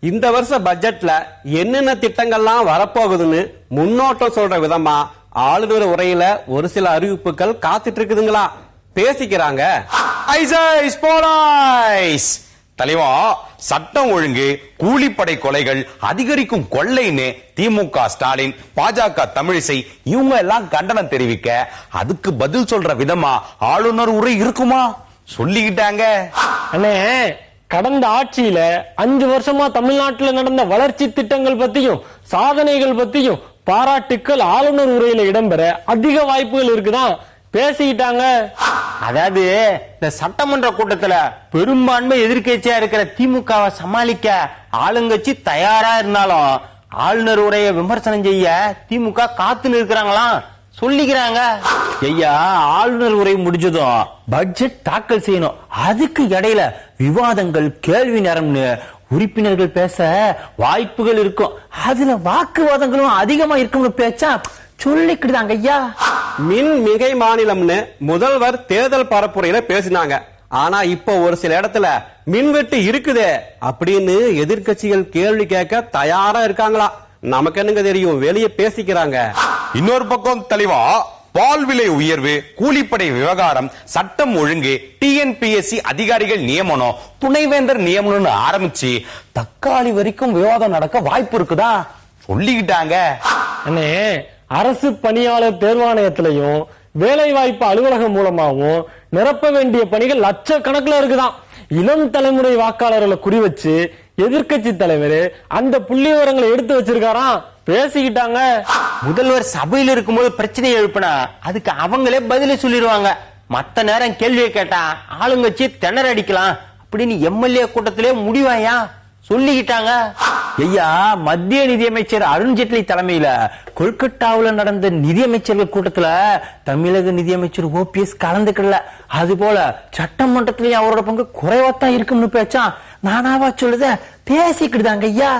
இந்த வருஷ பட்ஜெட்ல என்னென்ன திட்டங்கள்லாம் வரப்போகுதுன்னு முன்னோட்டம் சொல்ற விதமா ஆளுநர் உரையில ஒரு சில அறிவிப்புகள் காத்துட்டு இருக்குதுங்களா, பேசிக்கிறாங்க. தலைவா, சட்டம் ஒழுங்கு, கூலிப்படை கொலைகள் அதிகரிக்கும் கொள்ளைன்னு திமுக ஸ்டாலின், பாஜக தமிழிசை இவங்க எல்லாம் கண்டனம் தெரிவிக்க அதுக்கு பதில் சொல்ற விதமா ஆளுநர் உரை இருக்குமா சொல்லிக்கிட்டாங்க. அண்ணே, கடந்த ஆட்சியில 5 வருஷமா தமிழ்நாட்டுல நடந்த வளர்ச்சி திட்டங்கள் பத்தியும் சாதனைகள் பத்தியும் பாராட்டுக்கள் ஆளுநர் உரையில இடம்பெற அதிக வாய்ப்புகள் இருக்குதான் பேசிக்கிட்டாங்க. அதாவது இந்த சட்டமன்ற கூட்டத்துல பெரும்பான்மை எதிர்கட்சியா இருக்கிற திமுகவை சமாளிக்க ஆளுங்கட்சி தயாரா இருந்தாலும் ஆளுநர் உரையை விமர்சனம் செய்ய திமுக காத்து நிற்கிறாங்களாம் சொல்லிக்கிறாங்க. ஐயா, ஆளுநர் உரை முடிஞ்சதும் பட்ஜெட் தாக்கல் செய்யணும். அதுக்கு இடையில விவாதங்கள், கேள்வி நேரம்னு உறுப்பினர்கள் பேச வாய்ப்புகள் இருக்கும். அதுல வாக்குவாதங்களும் அதிகமா இருக்கும்னு பேச்சா சொல்லிக்கிட்டாங்க. ஐயா, மின் மிகை மாநிலம்னு முதல்வர் தேர்தல் பரப்புரையில பேசினாங்க. ஆனா இப்போ ஒரு சில இடத்துல மின்வெட்டு இருக்குதே அப்படின்னு எதிர்கட்சிகள் கேள்வி கேட்க தயாரா இருக்காங்களா. நமக்கு என்னங்க தெரியும், வெளியே பேசிக்கிறாங்க. இன்னொரு பக்கம் தலைவா, பால் விலை உயர்வு, கூலிப்படை விவகாரம், சட்டம் ஒழுங்கு, டிஎன்பிஎஸ்சி அதிகாரிகள் நியமனம், துணைவேந்தர் நியமனம்னு ஆரம்பிச்சு தக்காளி வரைக்கும் விவாதம் நடக்க வாய்ப்பு இருக்குதா சொல்லிக்கிட்டாங்க. அண்ணே, அரசு பணியாளர் தேர்வாணையத்திலையும் வேலை வாய்ப்பு அலுவலகம் மூலமாகவும் நிரப்ப வேண்டிய பணிகள் லட்சக்கணக்கில் இருக்குதான். இளம் தலைமுறை வாக்காளர்களை குறி வச்சு எதிர்கட்சி தலைவர் அந்த புள்ளி விவரங்களை எடுத்து வச்சிருக்காராம் பேசிக்கிட்டாங்க. முதல்வர் சபையில் இருக்கும்போது பிரச்சனை எழுப்பினா அதுக்கு அவங்களே பதில சொல்லிடுவாங்க. மத்த நேரம் கேள்வியை கேட்டா ஆளுங்கட்சி திணற அடிக்கலாம் அப்படின்னு எம்எல்ஏ கூட்டத்திலே முடிவாயா சொல்லிக்கிட்டாங்க. ஐயா, மத்திய நிதியமைச்சர் அருண்ஜேட்லி தலைமையில கொல்கத்தாவுல நடந்த நிதியமைச்சர்கள் கூட்டத்துல தமிழக நிதியமைச்சர் OPS கலந்துக்கல. அது போல சட்டமன்றத்திலேயே அவரோட பங்கு குறைவாத்தான் இருக்கும்னு பேச்சா நானாவா சொல்லுத பேசிக்கிட்டுதாங்க. ஐயா.